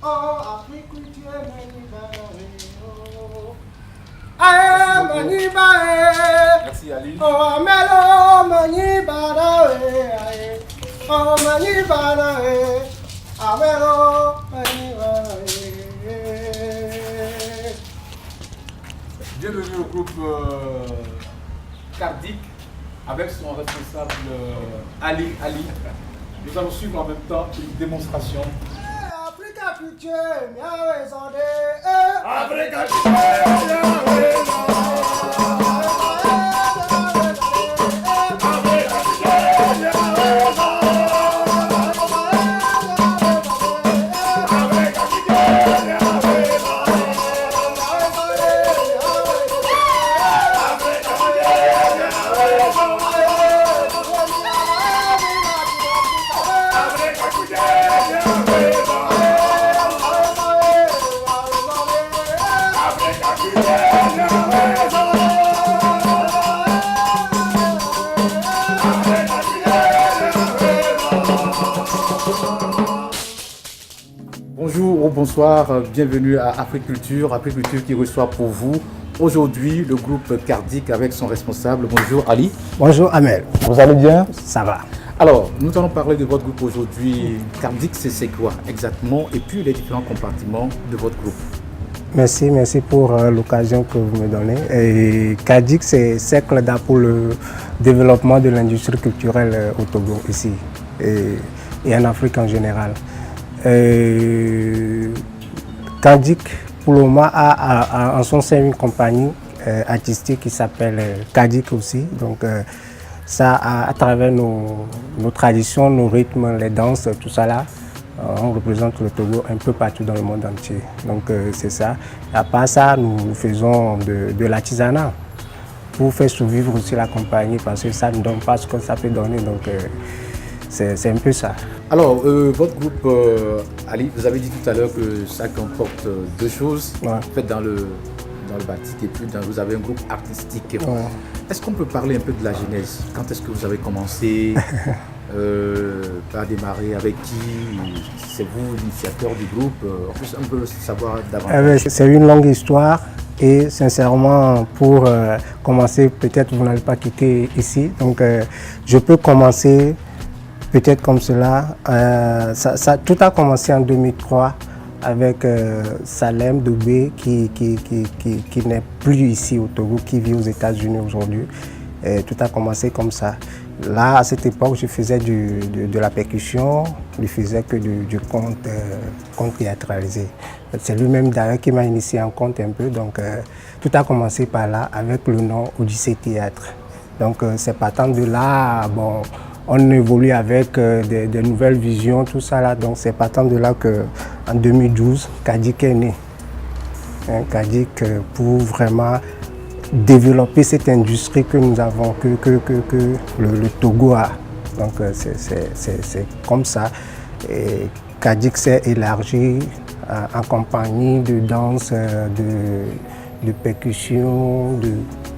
Oh, agriculture, Manibae. Aïe, Manibae. Merci Ali. Oh, Amelo, Manibae. Oh, Manibae. Amelo, Manibae. Bienvenue au groupe Cardic avec son responsable Ali. Nous allons suivre en même temps une démonstration. Africa Culture, miawe zonde. Africa Culture, Bonjour ou bonsoir, bienvenue à Africulture qui reçoit pour vous aujourd'hui le groupe Cardic avec son responsable. Bonjour Ali. Bonjour Amel. Vous allez bien? Ça va. Alors, nous allons parler de votre groupe aujourd'hui. Cardic, c'est quoi exactement? Et puis les différents compartiments de votre groupe. Merci pour l'occasion que vous me donnez. Et Cardic, c'est Cercle d'art pour le développement de l'industrie culturelle au Togo ici et en Afrique en général. Cardic, pour le moment, a en son sein une compagnie artistique qui s'appelle Cardic aussi. Donc, ça, à travers nos traditions, nos rythmes, les danses, tout ça là, on représente le Togo un peu partout dans le monde entier. Donc, c'est ça. À part ça, nous faisons de l'artisanat pour faire survivre aussi la compagnie parce que ça ne donne pas ce que ça peut donner. Donc, c'est un peu ça. Alors, votre groupe, Ali, vous avez dit tout à l'heure que ça comporte deux choses, Ouais. faites dans le batik et puis vous avez un groupe artistique. Ouais. Est-ce qu'on peut parler un peu de la genèse? Quand est-ce que vous avez commencé à démarrer? Avec qui? C'est vous l'initiateur du groupe? On peut savoir davantage. C'est une longue histoire et sincèrement, pour commencer, peut-être vous n'allez pas quitter ici. Donc, je peux commencer peut-être comme cela. Tout a commencé en 2003 avec Salem Doubé qui n'est plus ici au Togo, qui vit aux États-Unis aujourd'hui. Tout a commencé comme ça. Là, à cette époque, je faisais de la percussion, je ne faisais que du conte théâtralisé. C'est lui-même d'ailleurs qui m'a initié en conte un peu. Donc, tout a commencé par là avec le nom Odyssée Théâtre. Donc, c'est partant de là, bon, on évolue avec des nouvelles visions, tout ça là. Donc c'est partant de là qu'en 2012, Cardic est né. Cardic pour vraiment développer cette industrie que nous avons, que le Togo a. Donc c'est comme ça. Et Cardic s'est élargi en compagnie de danse, de percussion,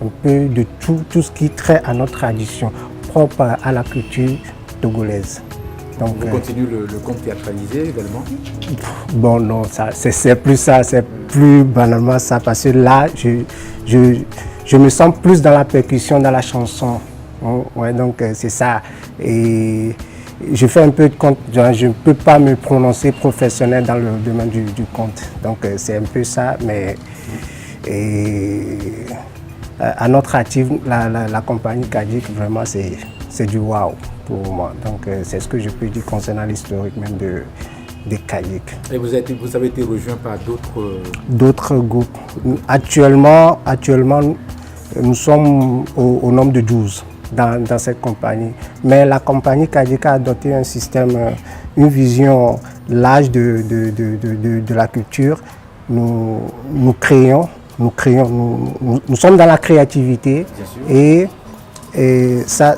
un peu de tout ce qui traite à notre tradition, propre à la culture togolaise. Donc, vous continuez le conte théâtralisé également? Bon, non, c'est plus ça, c'est plus banalement ça, parce que là, je me sens plus dans la percussion, dans la chanson. Ouais, donc, c'est ça. Et je fais un peu de conte, je ne peux pas me prononcer professionnel dans le domaine du conte. Donc, c'est un peu ça, mais à notre actif, la compagnie Cardic, vraiment, c'est du wow pour moi. Donc, c'est ce que je peux dire concernant l'historique même de Cardic. Et vous avez été rejoint par d'autres groupes. Actuellement, nous sommes au nombre de 12 dans cette compagnie. Mais la compagnie Cardic a adopté un système, une vision large de la culture. Nous sommes dans la créativité et ça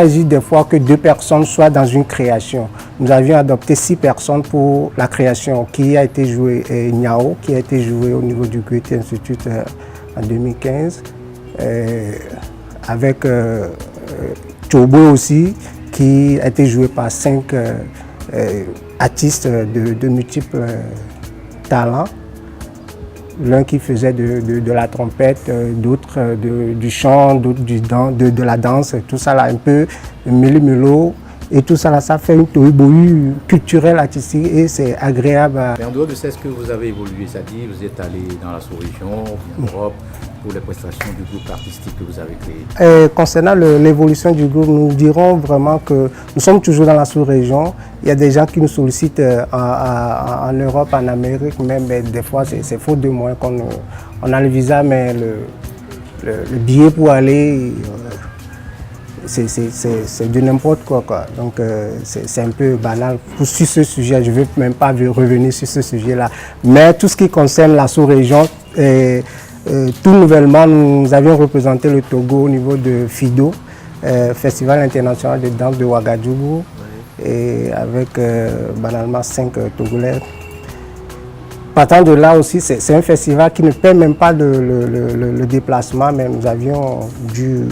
existe des fois que 2 personnes soient dans une création. Nous avions adopté 6 personnes pour la création qui a été jouée, Niao, qui a été jouée au niveau du Goethe Institute en 2015, avec Tobo aussi, qui a été joué par 5 artistes de multiples talents. L'un qui faisait de la trompette, d'autres du chant, d'autres de la danse, tout ça là, un peu mélo-mélo. Et tout ça là, ça fait une tohu-bohu culturelle, artistique et c'est agréable. Mais en dehors de ça, est-ce que vous avez évolué? C'est-à-dire, vous êtes allé dans la sous-région, en Europe, pour les prestations du groupe artistique que vous avez créé? Concernant l'évolution du groupe, nous dirons vraiment que nous sommes toujours dans la sous-région. Il y a des gens qui nous sollicitent en Europe, en Amérique, même mais des fois c'est faute de moyens qu'on a le visa, mais le billet pour aller, c'est de n'importe quoi. Donc c'est un peu banal. Sur ce sujet, je ne veux même pas revenir sur ce sujet-là. Mais tout ce qui concerne la sous-région, tout nouvellement, nous avions représenté le Togo au niveau de FIDO, Festival international de danse de Ouagadougou, et avec banalement 5 Togolais. Partant de là aussi, c'est un festival qui ne paie même pas le déplacement, mais nous avions dû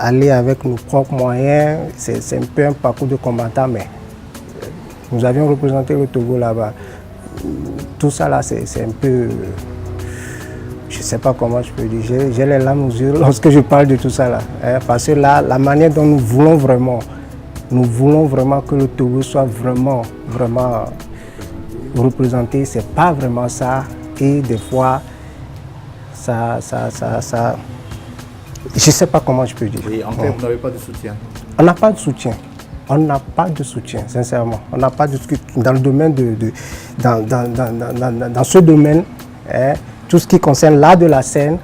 aller avec nos propres moyens. C'est un peu un parcours de combattant, mais nous avions représenté le Togo là-bas. Tout ça là, c'est un peu... Je ne sais pas comment je peux dire, j'ai les larmes aux yeux lorsque je parle de tout ça là. Parce que là, la manière dont nous voulons vraiment que le Togo soit vraiment représenté, c'est pas vraiment ça. Et des fois, ça je ne sais pas comment je peux dire. Et en clair, vous n'avez pas de soutien? On n'a pas de soutien. On n'a pas de soutien, sincèrement. On n'a pas de soutien dans le domaine dans ce domaine. Tout ce qui concerne l'art de la scène,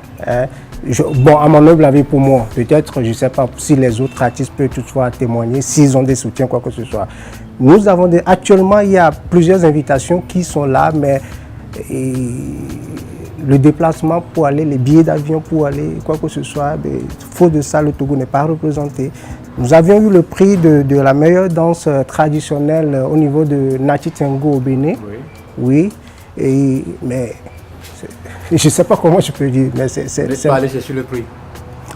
bon, à mon humble avis pour moi, peut-être, je ne sais pas si les autres artistes peuvent toutefois témoigner, s'ils ont des soutiens, quoi que ce soit. Nous avons actuellement, il y a plusieurs invitations qui sont là, mais le déplacement pour aller, les billets d'avion pour aller, quoi que ce soit, faute de ça, le Togo n'est pas représenté. Nous avions eu le prix de la meilleure danse traditionnelle au niveau de Nati Tengo au Bénin. Oui. Mais je ne sais pas comment je peux dire. Mais vous n'êtes pas allé chercher le prix?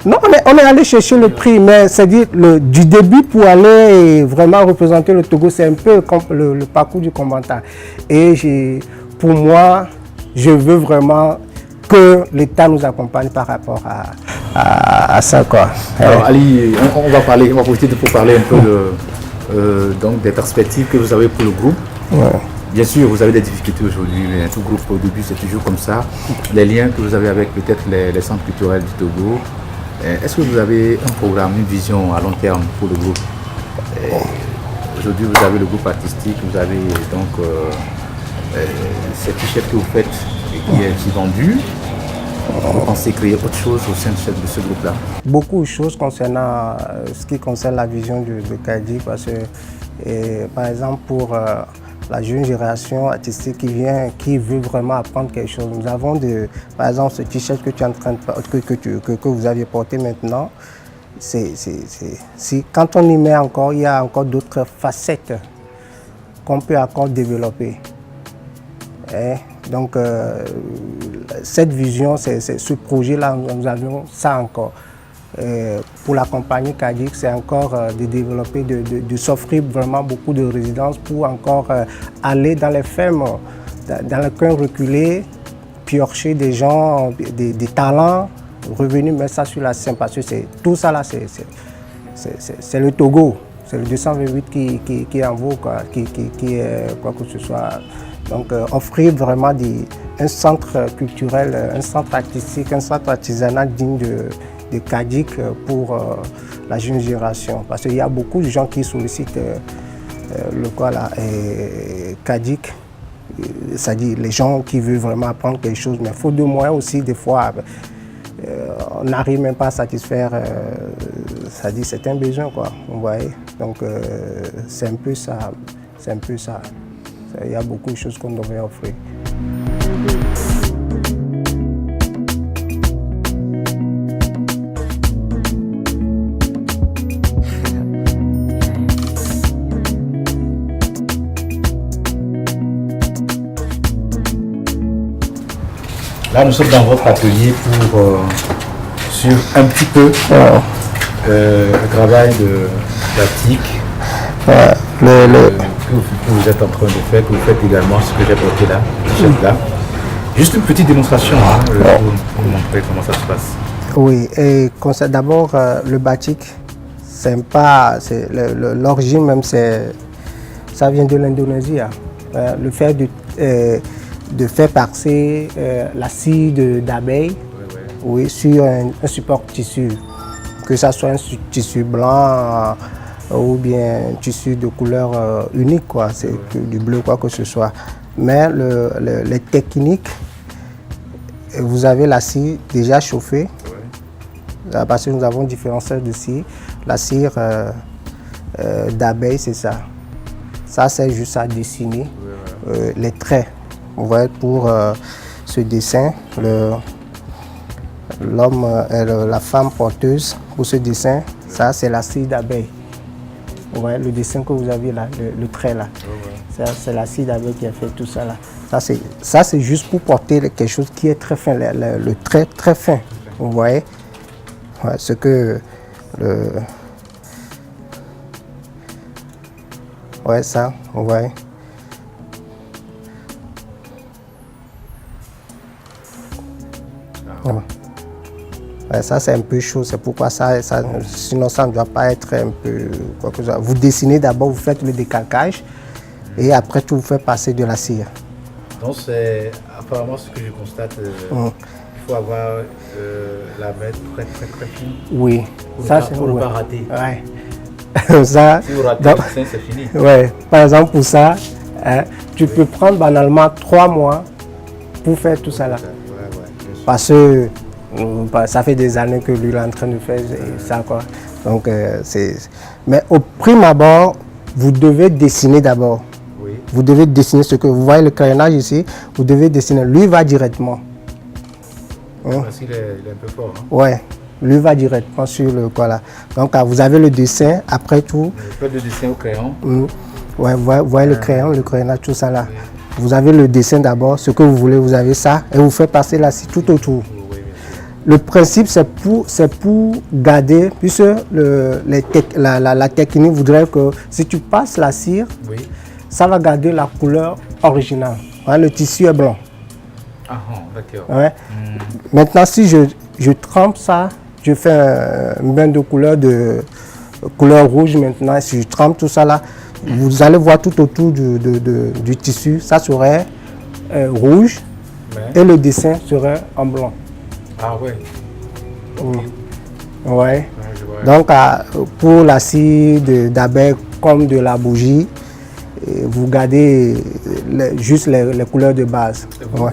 Non, on est allé chercher le prix, mais c'est-à-dire du début pour aller vraiment représenter le Togo, c'est un peu comme le parcours du combattant. Et pour moi, je veux vraiment que l'État nous accompagne par rapport à ça, quoi. Alors Ali, on va profiter pour parler un peu donc des perspectives que vous avez pour le groupe. Ouais. Bien sûr, vous avez des difficultés aujourd'hui, mais tout groupe au début c'est toujours comme ça. Les liens que vous avez avec peut-être les centres culturels du Togo. Est-ce que vous avez un programme, une vision à long terme pour le groupe? Aujourd'hui, vous avez le groupe artistique, vous avez donc cette t-shirt que vous faites et qui est vendue. Vous pensez créer autre chose au sein de ce groupe-là? Beaucoup de choses concernant ce qui concerne la vision de Kadi, parce que par exemple pour la jeune génération artistique qui veut vraiment apprendre quelque chose. Nous avons par exemple ce t-shirt que tu es en train de que vous aviez porté maintenant. Quand on y met encore, il y a encore d'autres facettes qu'on peut encore développer. Donc cette vision, ce projet-là, nous avions ça encore. Pour la compagnie Kadik, c'est encore de développer, de s'offrir vraiment beaucoup de résidences pour encore aller dans les fermes, dans les coins reculés, piocher des gens, des talents, revenir mettre ça sur la scène, parce que tout ça là, c'est le Togo, c'est le 228 qui est en vogue, qui est quoi que ce soit. Donc offrir vraiment un centre culturel, un centre artistique, un centre artisanal digne de Kadik pour la jeune génération. Parce qu'il y a beaucoup de gens qui sollicitent Kadik, c'est-à-dire les gens qui veulent vraiment apprendre quelque chose, mais il faut de moyens aussi, des fois, on n'arrive même pas à satisfaire, c'est-à-dire certains besoins, quoi, vous voyez. Donc c'est un peu ça, Il y a beaucoup de choses qu'on devrait offrir. Là, nous sommes dans votre atelier pour sur un petit peu le travail de pratique. que vous êtes en train de faire, que vous faites également ce que j'ai porté là, le t-shirt là. Juste une petite démonstration pour vous montrer comment ça se passe. Oui, et d'abord le batik, c'est pas, l'origine même, ça vient de l'Indonésie. Hein. Le fait de faire passer la scie d'abeille oui, sur un support tissu, que ce soit un tissu blanc ou bien un tissu de couleur unique, quoi, c'est du bleu, quoi que ce soit. Mais les techniques, vous avez la scie déjà chauffée, parce que nous avons différents sortes de cire. La cire d'abeille, c'est ça. Ça, c'est juste à dessiner les traits. Vous voyez, pour ce dessin, l'homme et la femme porteuse, pour ce dessin, ça, c'est la cire d'abeille. Vous voyez, le dessin que vous avez là, le trait là. C'est la cire d'abeille qui a fait tout ça là. Ça, c'est juste pour porter quelque chose qui est très fin, le trait très fin. Vous voyez, ouais, ce que ouais, ça, vous voyez. Ouais, ça, c'est un peu chaud, c'est pourquoi ça, sinon ça ne doit pas être un peu quoi que ce soit. Vous dessinez d'abord, vous faites le décalcage et après tout, vous faites passer de la cire. Donc, c'est apparemment ce que je constate. Il faut avoir la main très fine. Oui, pour ne pas rater. Ouais. Ça, si vous ratez le dessin, c'est fini. Ouais. Par exemple, pour ça, tu peux prendre banalement 3 mois pour faire tout ça là. Parce que ça fait des années que lui est en train de faire ça, quoi. Donc, mais au prime abord, vous devez dessiner d'abord. Oui. Vous devez dessiner ce que vous voyez, le crayonnage ici, vous devez dessiner. Lui va directement. Parce qu'il est un peu fort. Hein? Ouais, lui va directement sur le quoi là. Donc, vous avez le dessin, après tout. Vous faites le dessin au crayon. Ouais, vous voyez le crayon, le crayonnage, tout ça là. Oui. Vous avez le dessin d'abord, ce que vous voulez, vous avez ça, et vous faites passer la scie tout autour. Le principe, c'est pour garder, puisque la technique voudrait que si tu passes la cire, ça va garder la couleur originale. Ouais, le tissu est blanc. Ah, d'accord. Ouais. Maintenant, si je trempe ça, je fais un bain de couleur rouge maintenant, si je trempe tout ça là, vous allez voir tout autour du tissu, ça serait rouge et le dessin serait en blanc. Ah ouais. Ouais. Donc pour la scie d'abeille comme de la bougie, vous gardez juste les couleurs de base. Vous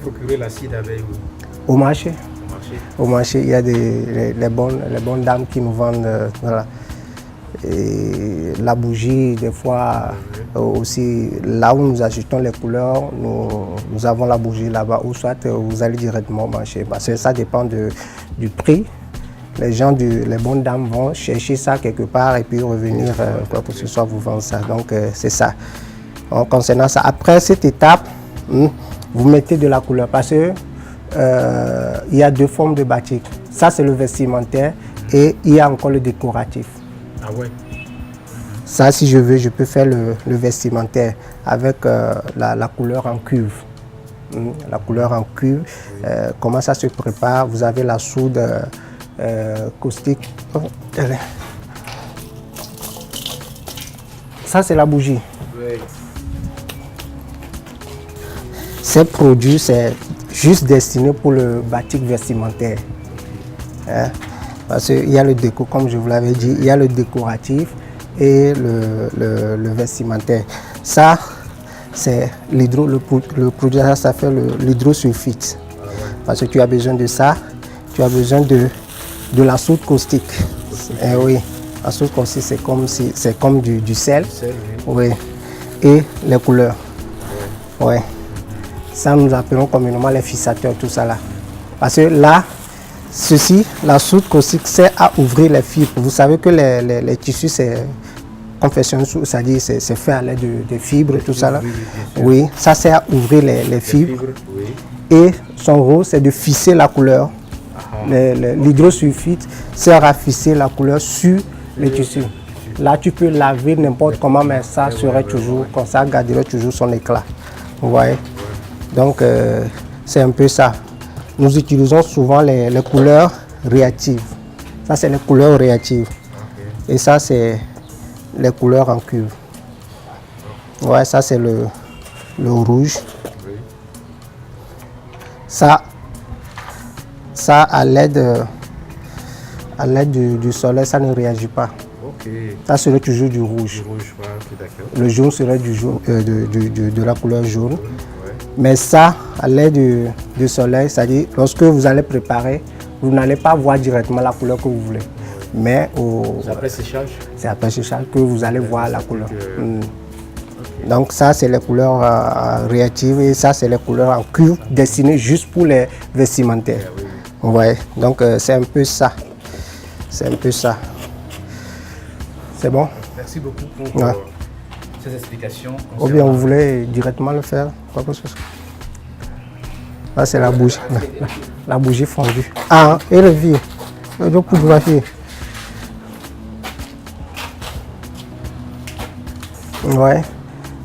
procurez la scie d'abeille où? Au marché. Au marché, il y a les bonnes dames qui nous vendent voilà. Et la bougie, des fois aussi, là où nous achetons les couleurs, nous avons la bougie là-bas, ou soit vous allez directement au marché. Parce que ça dépend du prix. Les bonnes dames vont chercher ça quelque part et puis revenir, quoi que ce soit, vous vendre ça. Donc c'est ça. Concernant ça, après cette étape, vous mettez de la couleur parce que il y a 2 formes de batik. Ça, c'est le vestimentaire et il y a encore le décoratif. Ah ouais. Ça, si je veux, je peux faire le vestimentaire avec la couleur en cuve. La couleur en cuve, comment ça se prépare? Vous avez la soude caustique. Ça, c'est la bougie. Oui. Ces produits, c'est juste destiné pour le batik vestimentaire. Hein? Parce qu'il y a le déco, comme je vous l'avais dit, il y a le décoratif et le vestimentaire. Ça, c'est le produit, ça fait l'hydrosulfite. Parce que tu as besoin de ça, tu as besoin de la soude caustique. Oui, la soude caustique, c'est comme du sel. Oui. Et les couleurs. Oui. Ça, nous appelons communément les fixateurs, tout ça là. Parce que là, la soude caustique sert à ouvrir les fibres. Vous savez que les tissus, c'est confection, c'est-à-dire c'est fait à l'aide de fibres, tout ça là. Oui, ça sert à ouvrir les fibres. Et son rôle, c'est de fisser la couleur. L'hydrosulfite sert à fisser la couleur sur les tissus. Là, tu peux laver n'importe comment, mais ça serait toujours comme ça, garderait toujours son éclat. Vous voyez? Donc, c'est un peu ça. Nous utilisons souvent les couleurs réactives. Ça, c'est les couleurs réactives. Et ça, c'est les couleurs en cuve. Ouais, ça, c'est le rouge. Ça, à l'aide du soleil, ça ne réagit pas. Ça serait toujours du rouge. Le jaune serait de la couleur jaune. Mais ça, à l'aide du soleil, c'est-à-dire lorsque vous allez préparer, vous n'allez pas voir directement la couleur que vous voulez. Mais c'est après séchage? C'est après séchage que vous allez voir la couleur. Donc ça, c'est les couleurs réactives et ça, c'est les couleurs en cuve destinées juste pour les vestimentaires. Vous voyez? Donc c'est un peu ça. C'est un peu ça. C'est bon? Merci beaucoup pour ces explications. Ou bien vous voulez directement le faire? Là, c'est la bougie. La bougie fondue. Ah, et le vieux. Le photographier. Ouais.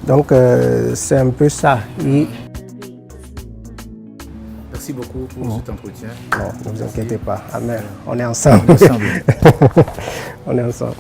Donc, c'est un peu ça. Merci beaucoup pour cet entretien. Non, ne vous inquiétez pas. Amen. On est ensemble. On est ensemble.